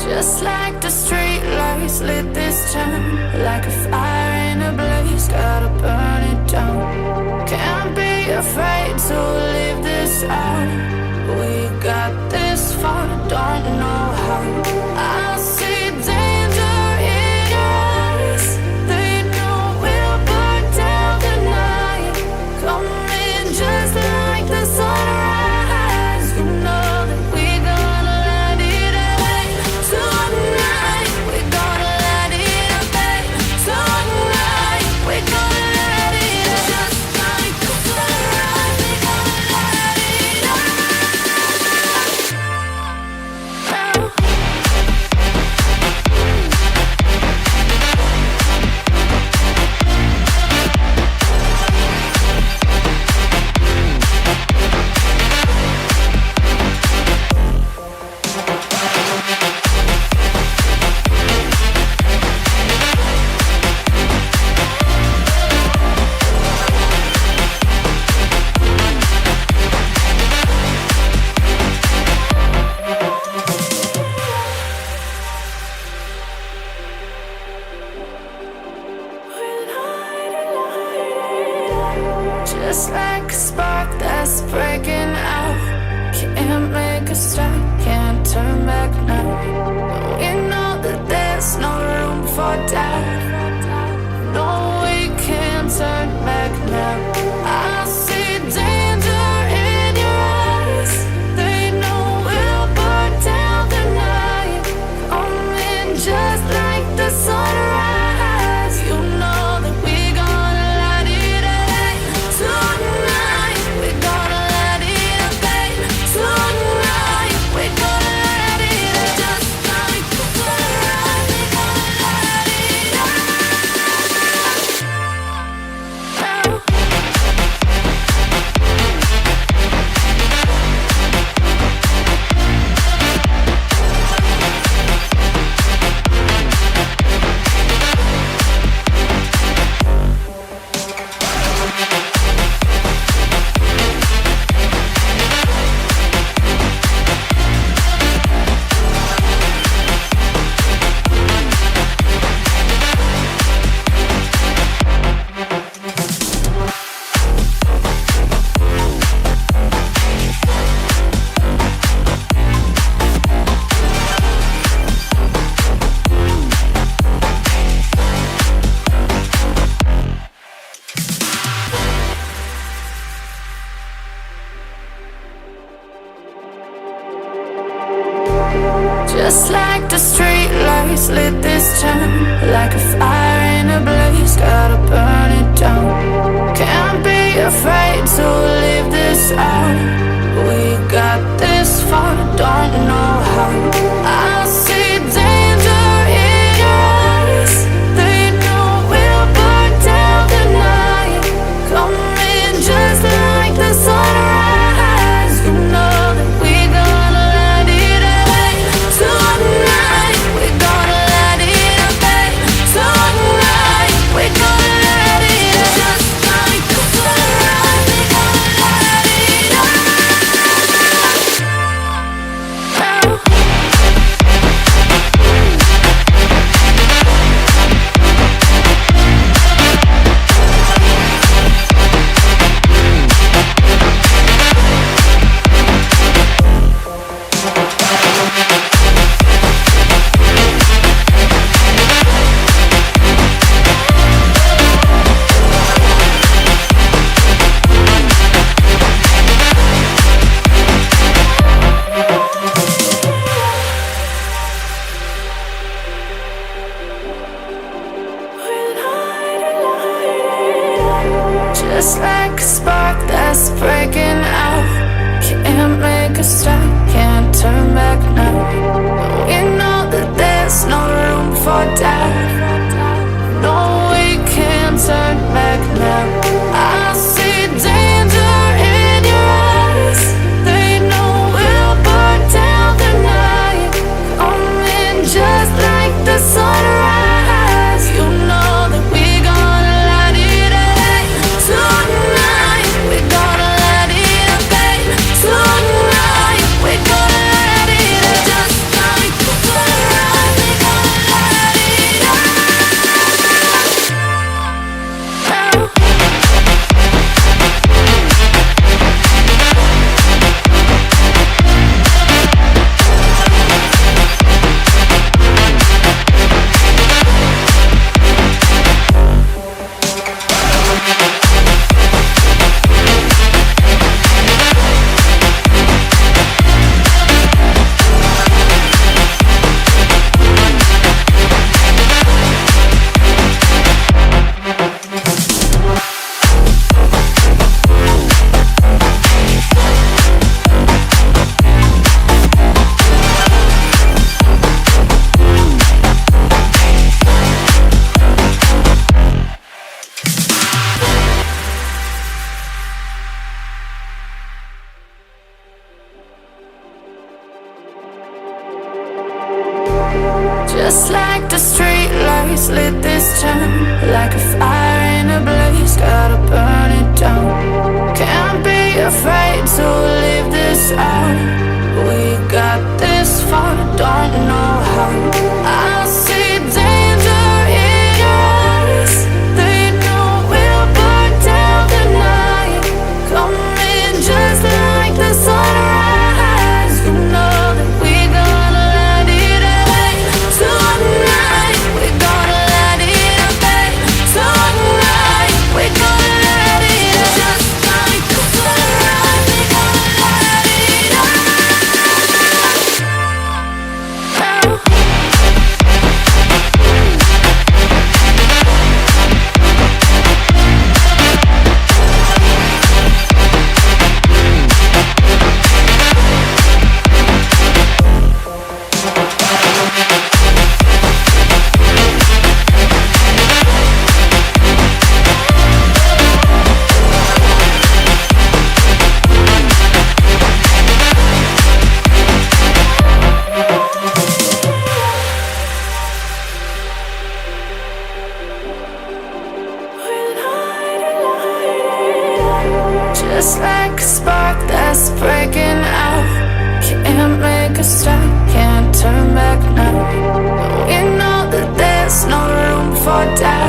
Just like the street lights lit this town, like a fire in a blaze, gotta burn it down. Can't be afraid to leave this out. We got this far, don't know how. I see danger in your eyes. They know we'll burn down the night. Coming just like the sunrise. You know that we gonna let it rain. Tonight we gonna let it rain. Tonight we gonna let it rain. Just like the sunrise, we gonna let it rain. Just like a spark that's breaking out. Can't make a stop, can't turn back now. We know that there's no room for doubt. No, we can't turn back now. I see danger in your eyes. They know we'll burn down the night. Coming just like the sunrise. You know that we gonna let it rain. Tonight we gonna let it rain. Tonight we gonna let it rain. Just like the sunrise, we gonna let it rain. Just like the street lights lit this town, like a fire in a blaze, gotta burn it down. Can't be afraid to leave this out. We got this far, don't know how. I see danger in your eyes. They know we'll burn down the night. Coming just like the sunrise. You know that we gonna let it rain. Tonight we gonna let it rain. Tonight we gonna let it rain. Just like the sunrise, we gonna let it rain. Just like the street lights lit this town, like a fire in a blaze, gotta burn it down. Can't be afraid to leave this out. We got this far, don't know how. I see danger in your eyes. They know we'll burn down the night. Coming just like the sunrise. You know that we gonna let it rain tonight. We gonna let it rain tonight. We gonna let it just like the sunrise. We gonna let it rain. Just like a spark that's breaking out. Can't make a stop, can't turn back now. We know that there's no room for doubt.